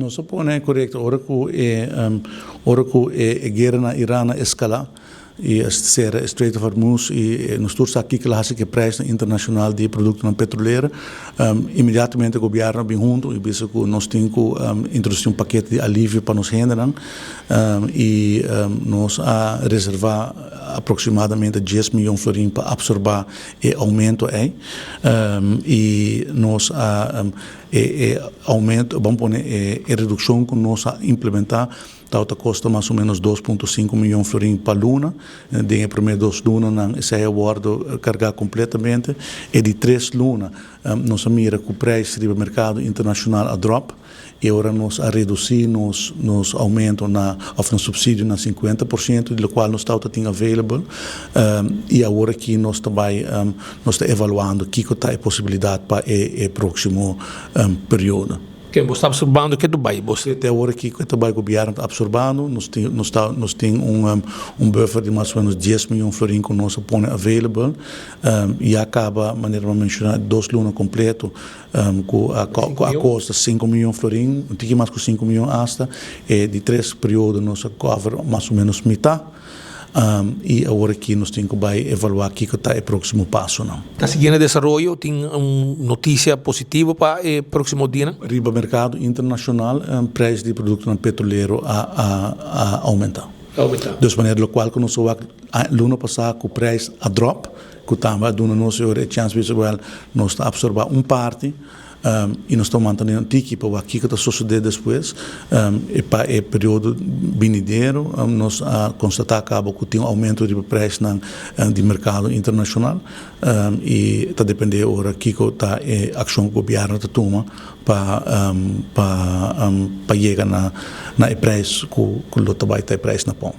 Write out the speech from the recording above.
Não se põe correto, ora que a guerra na Irã escala e a Strait of Hormuz e nos todos aqui que lá que preço internacional de produtos não petroleiro, imediatamente o governo vem junto e pensa que nós temos que introduzir paquete de alívio para nos render e nós a reservar aproximadamente 10 milhões de florin para absorbar e aumento aí e nós aumento vamos pôr a redução que nós implementar Tauta custa mais ou menos 2,5 milhões de florin para luna. De primeiro 2 lunas, esse é o acordo carregar completamente. E de 3 lunas, nós mira que o preço do mercado internacional a drop. E agora nós a reduzir nos aumento no subsídio na 50%, do qual nós tauta tem available. E agora aqui nós também nós está evaluando que está a possibilidade para o próximo período. Que você está absorvando que Dubai? Até agora aqui que o governo está absorvando, nós temos buffer de mais ou menos 10 milhões de florin que nós põe available e acaba, maneira de mencionar, 2 lunas completo com a costa 5 milhões de florin, não tem mais que 5 milhões hasta, e de 3 períodos nós cover mais ou menos metade. E agora aqui nós temos que evaluar aqui que está o próximo passo. Está seguindo o desenvolvimento? Tem uma notícia positiva para o próximo dia? Riba mercado internacional, preço de produto petroleiro a aumentar. De maneira qual que nós vamos ano passado com o preço a drop, que estava dando nós a chance visual nós está absorver parte. E nós estamos mantendo tiki para o que está sucedendo depois e para o período vindouro nós constatar que tem aumento de preço de mercado internacional e está dependendo agora que está a ação que o governo está tomando para chegar na preço que o trabalho está preço na pompa.